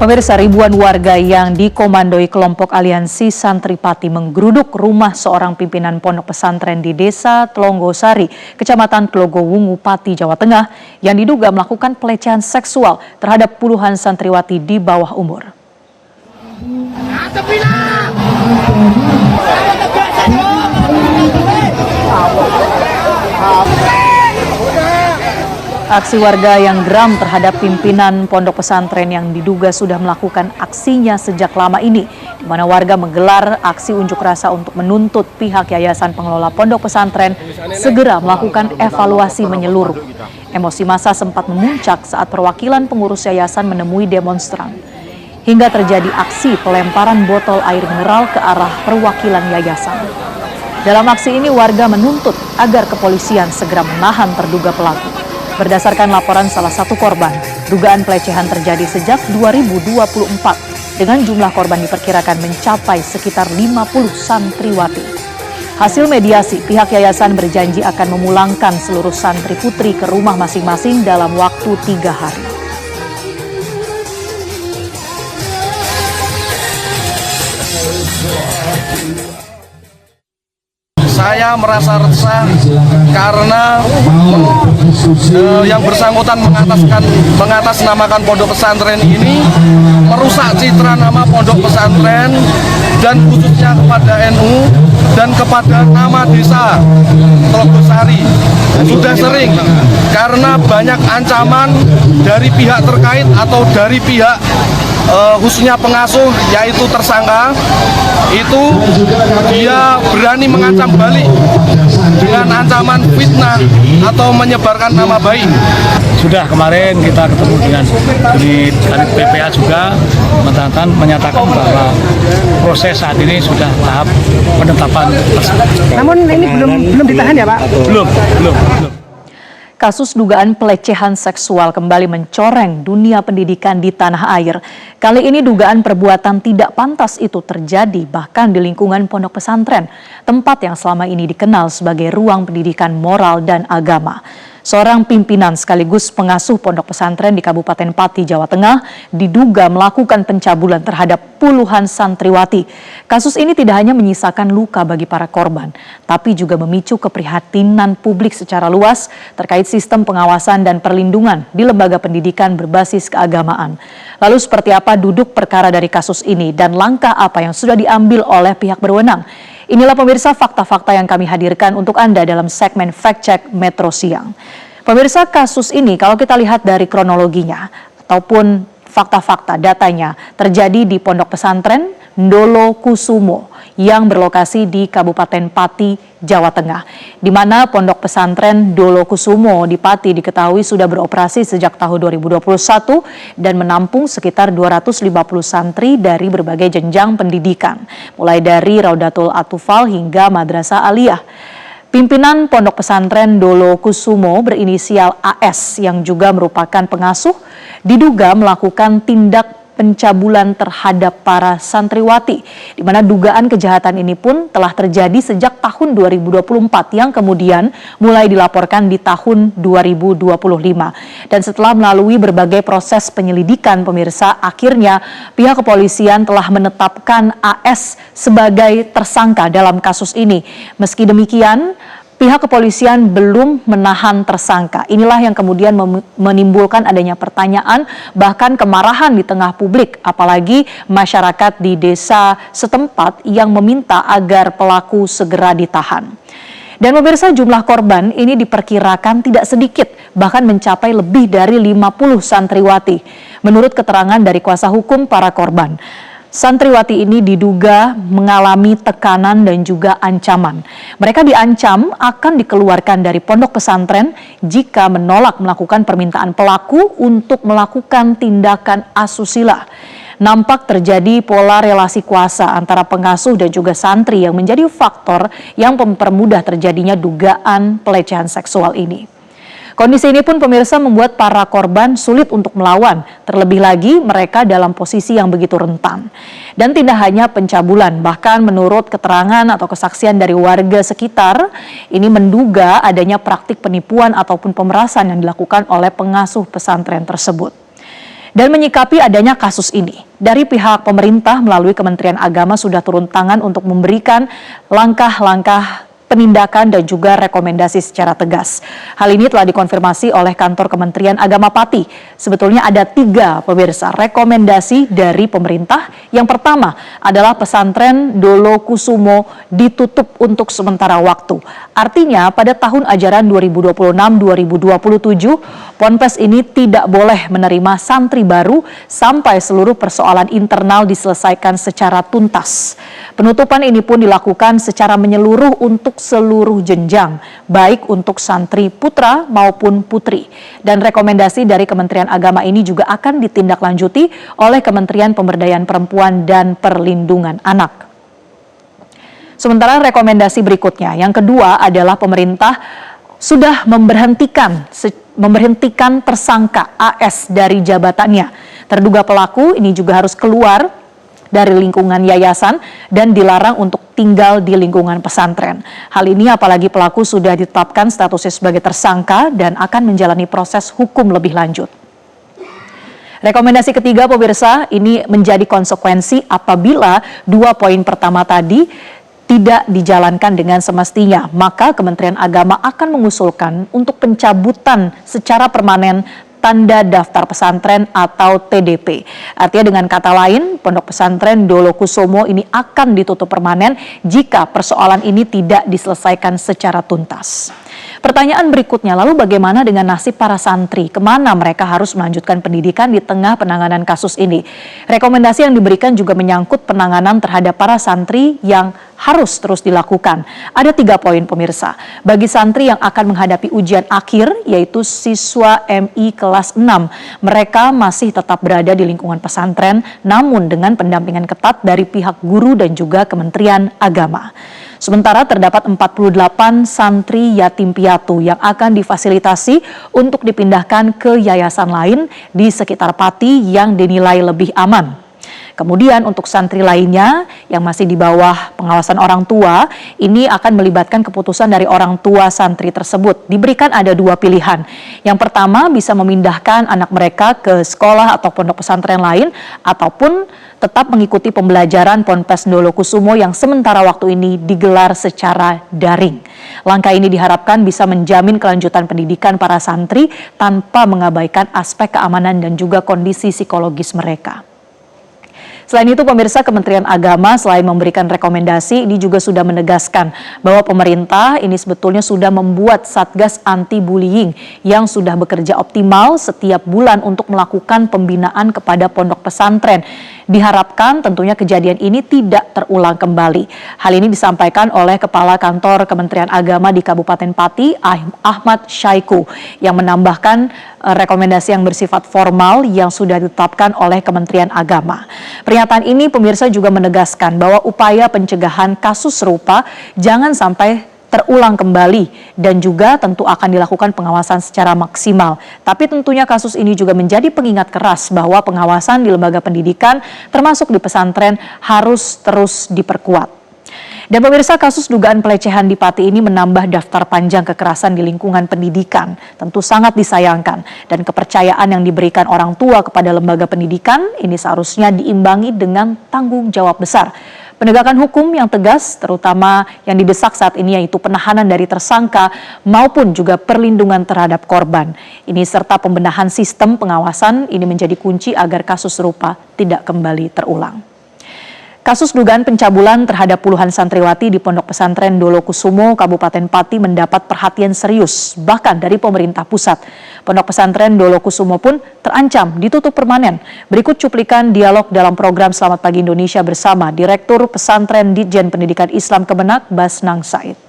Pemirsa, ribuan warga yang dikomandoi kelompok aliansi Santripati menggeruduk rumah seorang pimpinan pondok pesantren di Desa Tlonggosari, Kecamatan Tlogowungu, Pati, Jawa Tengah, yang diduga melakukan pelecehan seksual terhadap puluhan santriwati di bawah umur. Aksi warga yang geram terhadap pimpinan pondok pesantren yang diduga sudah melakukan aksinya sejak lama ini, di mana warga menggelar aksi unjuk rasa untuk menuntut pihak yayasan pengelola pondok pesantren segera melakukan evaluasi menyeluruh. Emosi massa sempat memuncak saat perwakilan pengurus yayasan menemui demonstran, hingga terjadi aksi pelemparan botol air mineral ke arah perwakilan yayasan. Dalam aksi ini warga menuntut agar kepolisian segera menahan terduga pelaku. Berdasarkan laporan salah satu korban, dugaan pelecehan terjadi sejak 2024 dengan jumlah korban diperkirakan mencapai sekitar 50 santriwati. Hasil mediasi, pihak yayasan berjanji akan memulangkan seluruh santri putri ke rumah masing-masing dalam waktu 3 hari. Saya merasa resah karena yang bersangkutan mengatasnamakan pondok pesantren ini merusak citra nama pondok pesantren dan khususnya kepada NU dan kepada nama desa Tlonggosari. Sudah sering karena banyak ancaman dari pihak terkait atau dari pihak khususnya pengasuh, yaitu tersangka, itu dia berani mengancam balik dengan ancaman fitnah atau menyebarkan nama baik. Sudah kemarin kita ketemu dengan unit PPA juga menyatakan bahwa proses saat ini sudah tahap penetapan tersangka. Namun ini belum ditahan ya Pak? Belum. Kasus dugaan pelecehan seksual kembali mencoreng dunia pendidikan di tanah air. Kali ini dugaan perbuatan tidak pantas itu terjadi bahkan di lingkungan pondok pesantren, tempat yang selama ini dikenal sebagai ruang pendidikan moral dan agama. Seorang pimpinan sekaligus pengasuh pondok pesantren di Kabupaten Pati, Jawa Tengah diduga melakukan pencabulan terhadap puluhan santriwati. Kasus ini tidak hanya menyisakan luka bagi para korban, tapi juga memicu keprihatinan publik secara luas terkait sistem pengawasan dan perlindungan di lembaga pendidikan berbasis keagamaan. Lalu seperti apa duduk perkara dari kasus ini dan langkah apa yang sudah diambil oleh pihak berwenang? Inilah pemirsa fakta-fakta yang kami hadirkan untuk Anda dalam segmen Fact Check Metro Siang. Pemirsa, kasus ini kalau kita lihat dari kronologinya ataupun fakta-fakta datanya terjadi di pondok pesantren Ndolo Kusumo yang berlokasi di Kabupaten Pati, Jawa Tengah, di mana pondok pesantren Ndolo Kusumo di Pati diketahui sudah beroperasi sejak tahun 2021 dan menampung sekitar 250 santri dari berbagai jenjang pendidikan, mulai dari Raudatul Atufal hingga Madrasah Aliyah. Pimpinan pondok pesantren Ndolo Kusumo berinisial AS yang juga merupakan pengasuh diduga melakukan tindak pencabulan terhadap para santriwati, di mana dugaan kejahatan ini pun telah terjadi sejak tahun 2024 yang kemudian mulai dilaporkan di tahun 2025. Dan setelah melalui berbagai proses penyelidikan, pemirsa, akhirnya pihak kepolisian telah menetapkan AS sebagai tersangka dalam kasus ini. Meski demikian, pihak kepolisian belum menahan tersangka. Inilah yang kemudian menimbulkan adanya pertanyaan, bahkan kemarahan di tengah publik, apalagi masyarakat di desa setempat yang meminta agar pelaku segera ditahan. Dan pemirsa, jumlah korban ini diperkirakan tidak sedikit, bahkan mencapai lebih dari 50 santriwati. Menurut keterangan dari kuasa hukum para korban, santriwati ini diduga mengalami tekanan dan juga ancaman. Mereka diancam akan dikeluarkan dari pondok pesantren jika menolak melakukan permintaan pelaku untuk melakukan tindakan asusila. Nampak terjadi pola relasi kuasa antara pengasuh dan juga santri yang menjadi faktor yang mempermudah terjadinya dugaan pelecehan seksual ini. Kondisi ini pun pemirsa membuat para korban sulit untuk melawan, terlebih lagi mereka dalam posisi yang begitu rentan. Dan tidak hanya pencabulan, bahkan menurut keterangan atau kesaksian dari warga sekitar, ini menduga adanya praktik penipuan ataupun pemerasan yang dilakukan oleh pengasuh pesantren tersebut. Dan menyikapi adanya kasus ini, dari pihak pemerintah melalui Kementerian Agama sudah turun tangan untuk memberikan langkah-langkah penindakan dan juga rekomendasi secara tegas. Hal ini telah dikonfirmasi oleh kantor Kementerian Agama Pati. Sebetulnya ada 3 pemirsa rekomendasi dari pemerintah. Yang pertama adalah pesantren Dolo Kusumo ditutup untuk sementara waktu. Artinya pada tahun ajaran 2026-2027, Ponpes ini tidak boleh menerima santri baru sampai seluruh persoalan internal diselesaikan secara tuntas. Penutupan ini pun dilakukan secara menyeluruh untuk seluruh jenjang, baik untuk santri putra maupun putri. Dan rekomendasi dari Kementerian Agama ini juga akan ditindaklanjuti oleh Kementerian Pemberdayaan Perempuan dan Perlindungan Anak. Sementara rekomendasi berikutnya, yang kedua adalah pemerintah sudah memberhentikan tersangka AS dari jabatannya. Terduga pelaku ini juga harus keluar dari lingkungan yayasan dan dilarang untuk tinggal di lingkungan pesantren. Hal ini apalagi pelaku sudah ditetapkan statusnya sebagai tersangka dan akan menjalani proses hukum lebih lanjut. Rekomendasi ketiga pemirsa, ini menjadi konsekuensi apabila 2 poin pertama tadi tidak dijalankan dengan semestinya, maka Kementerian Agama akan mengusulkan untuk pencabutan secara permanen tanda daftar pesantren atau TDP. Artinya dengan kata lain, Pondok Pesantren Dolo Kusumo ini akan ditutup permanen jika persoalan ini tidak diselesaikan secara tuntas. Pertanyaan berikutnya, lalu bagaimana dengan nasib para santri? Kemana mereka harus melanjutkan pendidikan di tengah penanganan kasus ini? Rekomendasi yang diberikan juga menyangkut penanganan terhadap para santri yang harus terus dilakukan. Ada 3 poin pemirsa. Bagi santri yang akan menghadapi ujian akhir, yaitu siswa MI kelas 6, mereka masih tetap berada di lingkungan pesantren, namun dengan pendampingan ketat dari pihak guru dan juga Kementerian Agama. Sementara terdapat 48 santri yatim piatu yang akan difasilitasi untuk dipindahkan ke yayasan lain di sekitar Pati yang dinilai lebih aman. Kemudian untuk santri lainnya yang masih di bawah pengawasan orang tua, ini akan melibatkan keputusan dari orang tua santri tersebut. Diberikan ada 2 pilihan. Yang pertama bisa memindahkan anak mereka ke sekolah atau pondok pesantren lain, ataupun tetap mengikuti pembelajaran Ponpes Dolo Kusumo yang sementara waktu ini digelar secara daring. Langkah ini diharapkan bisa menjamin kelanjutan pendidikan para santri tanpa mengabaikan aspek keamanan dan juga kondisi psikologis mereka. Selain itu pemirsa, Kementerian Agama selain memberikan rekomendasi, ini juga sudah menegaskan bahwa pemerintah ini sebetulnya sudah membuat Satgas Anti Bullying yang sudah bekerja optimal setiap bulan untuk melakukan pembinaan kepada pondok pesantren. Diharapkan tentunya kejadian ini tidak terulang kembali. Hal ini disampaikan oleh Kepala Kantor Kementerian Agama di Kabupaten Pati, Ahmad Syaiqo, yang menambahkan rekomendasi yang bersifat formal yang sudah ditetapkan oleh Kementerian Agama. Pernyataan ini pemirsa juga menegaskan bahwa upaya pencegahan kasus serupa jangan sampai terulang kembali dan juga tentu akan dilakukan pengawasan secara maksimal. Tapi tentunya kasus ini juga menjadi pengingat keras bahwa pengawasan di lembaga pendidikan termasuk di pesantren harus terus diperkuat. Dan pemirsa, kasus dugaan pelecehan di Pati ini menambah daftar panjang kekerasan di lingkungan pendidikan. Tentu sangat disayangkan dan kepercayaan yang diberikan orang tua kepada lembaga pendidikan ini seharusnya diimbangi dengan tanggung jawab besar. Penegakan hukum yang tegas, terutama yang didesak saat ini yaitu penahanan dari tersangka maupun juga perlindungan terhadap korban. Ini serta pembenahan sistem pengawasan ini menjadi kunci agar kasus serupa tidak kembali terulang. Kasus dugaan pencabulan terhadap puluhan santriwati di Pondok Pesantren Dolo Kusumo, Kabupaten Pati mendapat perhatian serius, bahkan dari pemerintah pusat. Pondok Pesantren Dolo Kusumo pun terancam ditutup permanen. Berikut cuplikan dialog dalam program Selamat Pagi Indonesia bersama Direktur Pesantren Ditjen Pendidikan Islam Kemenak, Basnang Said.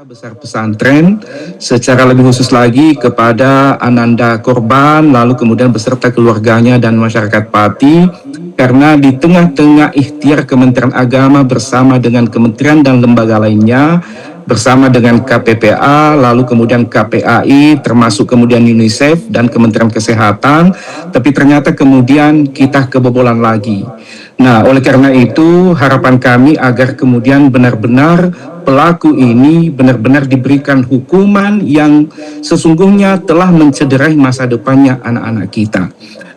Besar pesantren, secara lebih khusus lagi kepada ananda korban, lalu kemudian beserta keluarganya dan masyarakat Pati, karena di tengah-tengah ikhtiar Kementerian Agama bersama dengan kementerian dan lembaga lainnya, bersama dengan KPPA, lalu kemudian KPAI, termasuk kemudian UNICEF dan Kementerian Kesehatan, tapi ternyata kemudian kita kebobolan lagi. Nah, oleh karena itu harapan kami agar kemudian benar-benar pelaku ini benar-benar diberikan hukuman yang sesungguhnya telah mencederai masa depannya anak-anak kita.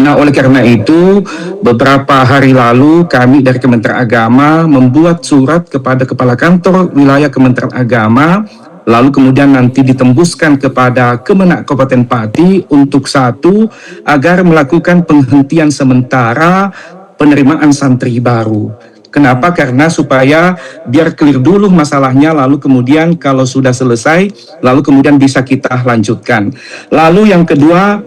Nah, oleh karena itu, beberapa hari lalu kami dari Kementerian Agama membuat surat kepada Kepala Kantor Wilayah Kementerian Agama, lalu kemudian nanti ditembuskan kepada Kemenak Kabupaten Pati untuk satu, agar melakukan penghentian sementara penerimaan santri baru. Kenapa? Karena supaya biar clear dulu masalahnya, lalu kemudian kalau sudah selesai, lalu kemudian bisa kita lanjutkan. Lalu yang kedua,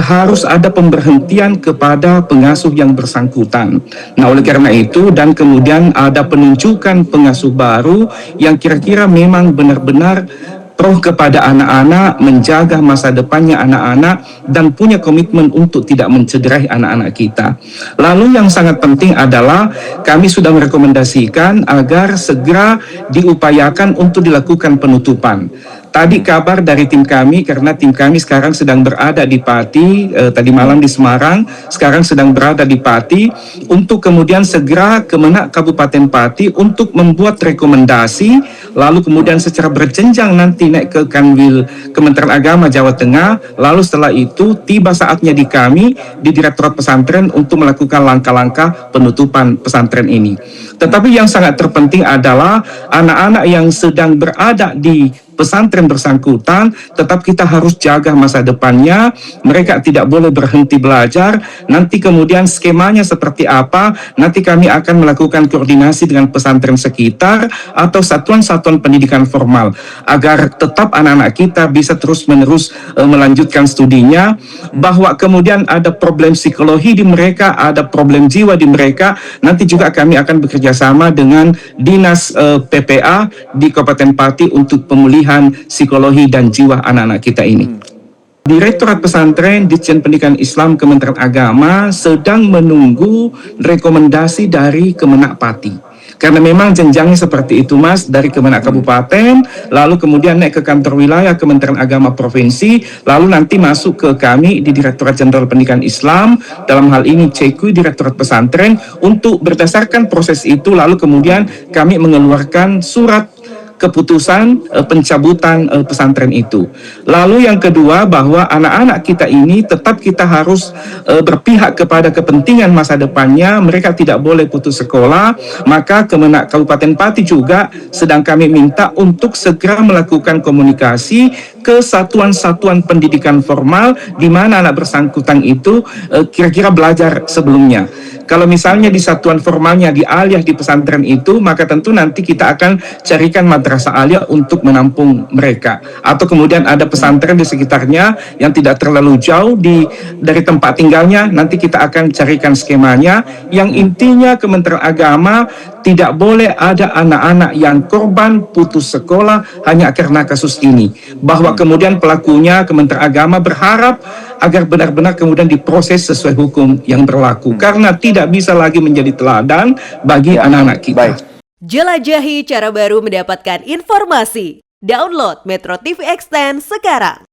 harus ada pemberhentian kepada pengasuh yang bersangkutan. Nah, oleh karena itu, dan kemudian ada penunjukan pengasuh baru yang kira-kira memang benar-benar pro kepada anak-anak, menjaga masa depannya anak-anak, dan punya komitmen untuk tidak mencederai anak-anak kita. Lalu yang sangat penting adalah kami sudah merekomendasikan agar segera diupayakan untuk dilakukan penutupan. Tadi kabar dari tim kami, karena tim kami sekarang sedang berada di Pati, tadi malam di Semarang, sekarang sedang berada di Pati, untuk kemudian segera Kemenak Kabupaten Pati untuk membuat rekomendasi, lalu kemudian secara berjenjang nanti naik ke Kanwil Kementerian Agama Jawa Tengah, lalu setelah itu tiba saatnya di kami, di Direktorat Pesantren untuk melakukan langkah-langkah penutupan pesantren ini. Tetapi yang sangat terpenting adalah anak-anak yang sedang berada di pesantren bersangkutan, tetap kita harus jaga masa depannya. Mereka tidak boleh berhenti belajar. Nanti kemudian skemanya seperti apa, nanti kami akan melakukan koordinasi dengan pesantren sekitar atau satuan-satuan pendidikan formal, agar tetap anak-anak kita bisa terus-menerus melanjutkan studinya. Bahwa kemudian ada problem psikologi di mereka, ada problem jiwa di mereka, nanti juga kami akan bekerja sama dengan Dinas PPA di Kabupaten Pati untuk pemulihan psikologi dan jiwa anak-anak kita ini. Direktorat Pesantren Ditjen Pendidikan Islam Kementerian Agama sedang menunggu rekomendasi dari Kemenak Pati. Karena memang jenjangnya seperti itu, Mas, dari Kemenak Kabupaten, lalu kemudian naik ke kantor wilayah Kementerian Agama Provinsi, lalu nanti masuk ke kami di Direktorat Jenderal Pendidikan Islam, dalam hal ini CEKU Direktorat Pesantren, untuk berdasarkan proses itu, lalu kemudian kami mengeluarkan surat keputusan pencabutan pesantren itu. Lalu yang kedua, bahwa anak-anak kita ini tetap kita harus berpihak kepada kepentingan masa depannya. Mereka tidak boleh putus sekolah. Maka Kemenak Kabupaten Pati juga sedang kami minta untuk segera melakukan komunikasi ke satuan-satuan pendidikan formal di mana anak bersangkutan itu kira-kira belajar sebelumnya. Kalau misalnya di satuan formalnya di aliyah di pesantren itu, maka tentu nanti kita akan carikan madrasah aliyah untuk menampung mereka. Atau kemudian ada pesantren di sekitarnya yang tidak terlalu jauh dari tempat tinggalnya, nanti kita akan carikan skemanya. Yang intinya Kementerian Agama tidak boleh ada anak-anak yang korban putus sekolah hanya karena kasus ini. Bahwa kemudian pelakunya Kementerian Agama berharap agar benar-benar kemudian diproses sesuai hukum yang berlaku. Karena tidak bisa lagi menjadi teladan bagi anak-anak kita. Baik. Jelajahi cara baru mendapatkan informasi. Download Metro TV Extend sekarang.